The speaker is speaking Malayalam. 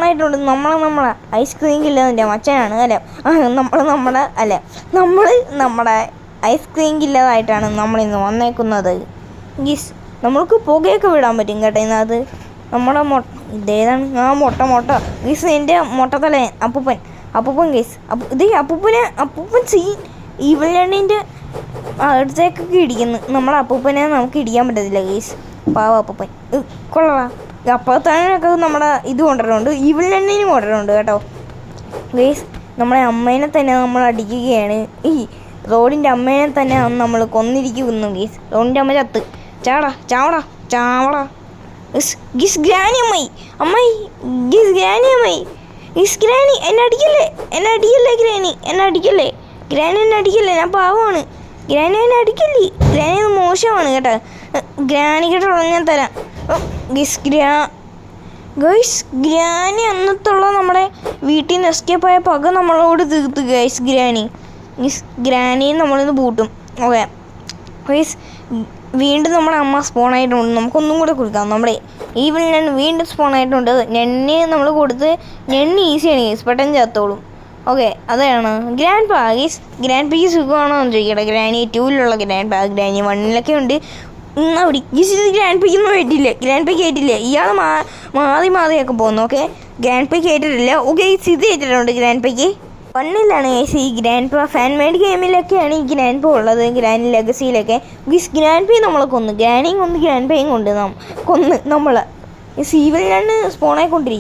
സ്പോണായിട്ടുണ്ട്. നമ്മളെ ഐസ്ക്രീം കില്ലതിൻ്റെ മച്ചനാണ് അല്ലേ? നമ്മൾ നമ്മുടെ ഐസ്ക്രീം കില്ലതായിട്ടാണ് നമ്മളിന്ന് വന്നേക്കുന്നത്. ഗീസ് നമ്മൾക്ക് പുകയൊക്കെ വിടാൻ പറ്റും കേട്ടോ ഇന്നത്. നമ്മുടെ ഇതേതാണ് ആ മുട്ട ഗീസ്. എൻ്റെ മുട്ടത്തല അപ്പൂപ്പൻ ഗീസ്. ഇത് അപ്പൂപ്പൻ സീൻ ഈ വെള്ളണ്ണിൻ്റെ അടുത്തേക്കൊക്കെ ഇടിക്കുന്നു. നമ്മളെ അപ്പൂപ്പനെ നമുക്ക് ഇടിക്കാൻ പറ്റത്തില്ല ഗീസ്. പാവ അപ്പൂപ്പൻ കൊള്ളാം. അപ്പത്താനൊക്കെ നമ്മുടെ ഇത് കൊണ്ടുവരുന്നുണ്ട്, ഈ വെള്ളണ്ണിനും കൊണ്ടുവരുന്നുണ്ട് കേട്ടോ ഗീസ്. നമ്മളെ അമ്മേനെ തന്നെ നമ്മൾ അടിക്കുകയാണ്. ഈ റോഡിൻ്റെ അമ്മേനെ തന്നെ നമ്മൾ കൊന്നിരിക്കുന്നു ഗീസ്. റോഡിൻ്റെ അമ്മ ചത്ത് ചാവടാ ഗീസ്. ഗ്രാനി അമ്മായി ഗീസ്. ഗ്രാനി അമ്മായി ഗീസ്. ഗ്രാനി എന്നെ അടിക്കല്ലേ ഗ്രാനി എന്നെ അടിക്കല്ലേ. ഞാൻ പാവമാണ്. ഗ്രാനി എന്നെ അടിക്കല്ലേ. ഗ്രാനി മോശമാണ് കേട്ടോ. ഗ്രാനി കേട്ടോ ഞാൻ തരാം ഗീസ്. ഗൈസ് ഗ്രാനി അന്നത്തുള്ള നമ്മുടെ വീട്ടിൽ നിന്ന് എസ്കേപ്പായ പക നമ്മളോട് തീർത്ത് ഗൈസ്. ഗ്രാനിയെ നമ്മളിന്ന് പൂട്ടും. ഓക്കെ ഗൈസ്, വീണ്ടും നമ്മുടെ അമ്മ സ്പോണായിട്ടുണ്ട്. നമുക്കൊന്നും കൂടെ കൊടുക്കാം. നമ്മുടെ ഈ വില്ലൻ വീണ്ടും സ്പോണായിട്ടുണ്ട്. ഞെണ്ണി നമ്മൾ കൊടുത്ത് ഞെണ്ണി ഈസിയാണ് ഗൈസ്, പെട്ടെന്ന് ചത്തോളും. ഓക്കെ അതാണ് ഗ്രാൻഡ് പാ ഗൈസ്. ഗ്രാൻഡ് പാക്ക് സുഖമാണോ എന്ന് ചോദിക്കട്ടെ. ഗ്രാനി 2-ലുള്ള ഗ്രാൻഡ് പാ, ഗ്രാനി 1-ലൊക്കെ ഉണ്ട്. അവിടെ ഗീസ് ഇത് ഗ്രാൻഡ് പാക്കൊന്നും കേട്ടില്ല. ഇയാൾ മാറിയൊക്കെ പോകുന്നു. ഓക്കെ ഗ്രാൻഡ് പാക്ക് കേട്ടിട്ടില്ല. ഓക്കെ ഇത് കേട്ടിട്ടുണ്ട് ഗ്രാൻഡ് പാക്ക് 1-ലാണ് ഗൈസ്. ഈ ഗ്രാൻഡ് പാ ഫാൻ മെയ്ഡ് ഗെയിമിലൊക്കെയാണ് ഈ ഗ്രാൻഡ് പാ ഉള്ളത്. ഗ്രാൻഡ് ലെഗസിയിലൊക്കെ ഗീസ് ഗ്രാൻഡ് പാ നമ്മളെ കൊന്നു. ഗ്രാനിയും കൊന്ന് ഗ്രാൻഡ് പായും കൊന്ന് നമ്മൾ സീവലിലാണ് സ്പോണായിക്കൊണ്ടിരിക്കുന്നത്.